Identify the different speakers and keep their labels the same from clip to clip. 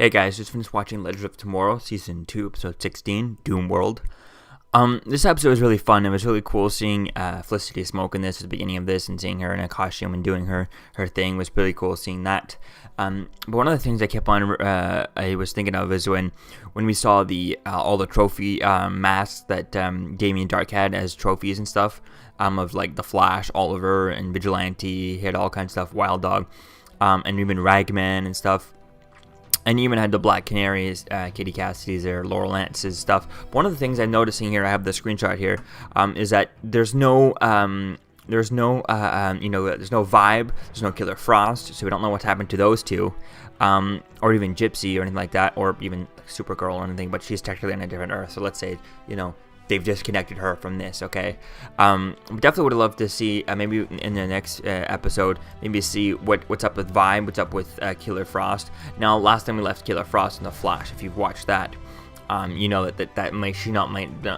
Speaker 1: Hey guys, just finished watching Legends of Tomorrow, Season 2, Episode 16, Doomworld. This episode was really fun. It was really cool seeing Felicity Smoke in this at the beginning of this and seeing her in a costume and doing her thing was pretty cool seeing that. But one of the things I was thinking of is when we saw all the trophy masks that Damien Dark had as trophies and stuff, of like the Flash, Oliver, and Vigilante. He had all kinds of stuff, Wild Dog, and even Ragman and stuff. And even had the Black Canaries, Kitty Cassidy's there, Laurel Lance's stuff. But one of the things I'm noticing here, I have the screenshot here, is that there's no vibe, there's no Killer Frost, so we don't know what's happened to those two, or even Gypsy or anything like that, or even Supergirl or anything. But she's technically on a different Earth, so let's say they've disconnected her from this, okay? Definitely would have loved to see, maybe in the next episode, maybe see what's up with Vibe, what's up with Killer Frost. Now, last time we left Killer Frost in the Flash, if you've watched that, you know that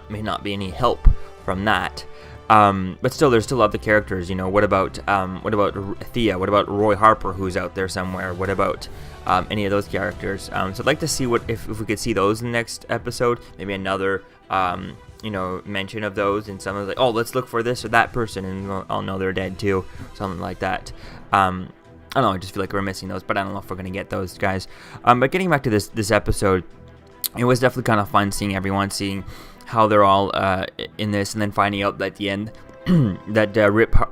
Speaker 1: may not be any help from that. But still, there's still other characters, what about Thea? What about Roy Harper, who's out there somewhere? What about any of those characters? So I'd like to see if we could see those in the next episode, maybe another mention of those, and some of let's look for this or that person, and I'll know they're dead too, something like that. I don't know, I just feel like we're missing those, but I don't know if we're gonna get those guys. But getting back to this episode, it was definitely kind of fun seeing how they're all in this, and then finding out at the end that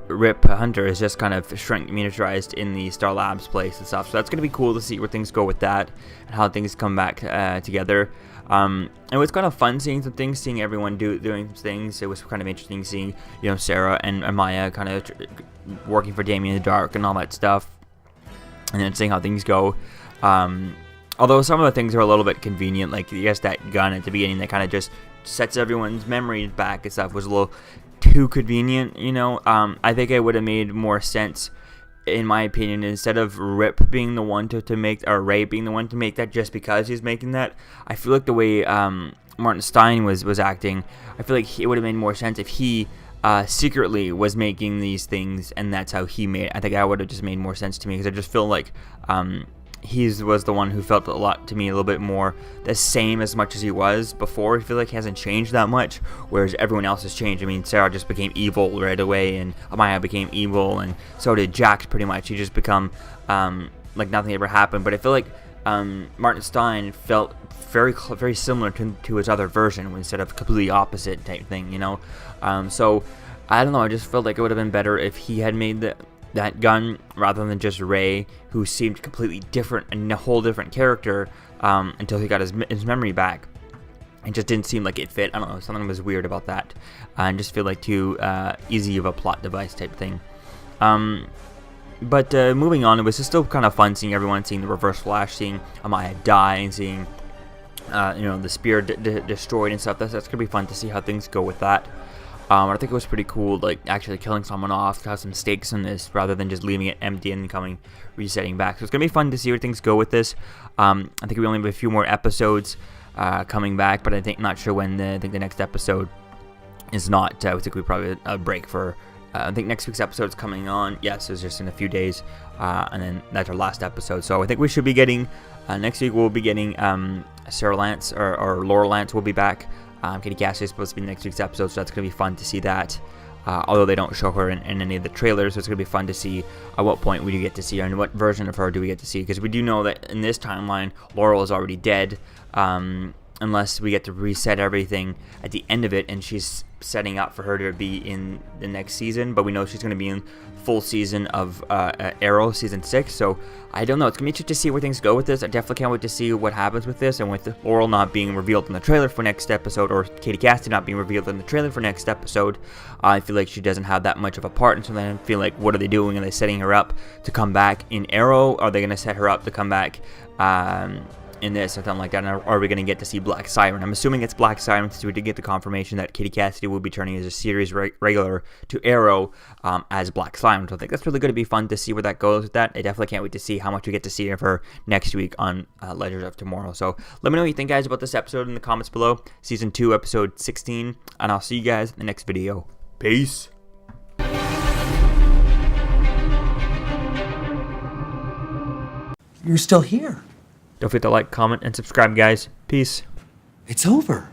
Speaker 1: Rip Hunter is just kind of miniaturized in the Star Labs place and stuff. So that's going to be cool to see where things go with that and how things come back together. It was kind of fun seeing everyone doing things. It was kind of interesting seeing Sarah and Maya kind of working for Damien in the Dark and all that stuff, and then seeing how things go. Although some of the things are a little bit convenient, like I guess that gun at the beginning that kind of just sets everyone's memories back and stuff was a little too convenient, I think it would have made more sense, in my opinion, instead of Rip being the one to make, or Ray being the one to make that just because he's making that. I feel like the way Martin Stein was acting, I feel like it would have made more sense if he secretly was making these things and that's how he made it. I think that would have just made more sense to me, because I just feel like he was the one who felt a little bit more the same as much as he was before. I feel like he hasn't changed that much, whereas everyone else has changed. I mean, Sarah just became evil right away, and Amaya became evil, and so did Jax pretty much. He just become like nothing ever happened. But I feel like Martin Stein felt very similar to his other version, instead of completely opposite type thing, So I don't know, I just felt like it would have been better if he had made that gun rather than just Ray, who seemed completely different and a whole different character until he got his memory back. It just didn't seem like it fit. I don't know, something was weird about that. I just feel like too easy of a plot device type thing. But moving on, it was just still kind of fun seeing the Reverse Flash, seeing Amaya die, and seeing the spear destroyed and stuff. That's gonna be fun to see how things go with that. I think it was pretty cool, like actually killing someone off, to have some stakes in this rather than just leaving it empty and resetting back. So it's gonna be fun to see where things go with this. I think we only have a few more episodes coming back, but not sure when. I think the next episode is not. I think we probably a break for. I think next week's episode is coming on. Yes, it's just in a few days, and then that's our last episode. So I think we should be getting next week. We'll be getting Sarah Lance or Laurel Lance will be back. Kitty Cassidy is supposed to be next week's episode, so that's going to be fun to see that. Although they don't show her in any of the trailers, so it's going to be fun to see at what point we do get to see her and what version of her do we get to see. Because we do know that in this timeline, Laurel is already dead, unless we get to reset everything at the end of it, and she's setting up for her to be in the next season. But we know she's going to be in full season of Arrow season 6, so I don't know, it's gonna be interesting to see where things go with this. I definitely can't wait to see what happens with this, and with Laurel not being revealed in the trailer for next episode, or Katie Cassidy not being revealed in the trailer for next episode. I feel like she doesn't have that much of a part, and so then I feel like, what are they doing? Are they setting her up to come back in Arrow? Are they gonna set her up to come back in this or something like that? Or are we going to get to see Black Siren? I'm assuming it's Black Siren, since we did get the confirmation that Kitty Cassidy will be turning as a series regular to Arrow as Black Siren. So I think that's really going to be fun to see where that goes with that. I definitely can't wait to see how much we get to see of her next week on Legends of Tomorrow. So let me know what you think, guys, about this episode in the comments below. Season 2, episode 16. And I'll see you guys in the next video. Peace.
Speaker 2: You're still here.
Speaker 1: Don't forget to like, comment, and subscribe, guys. Peace.
Speaker 2: It's over.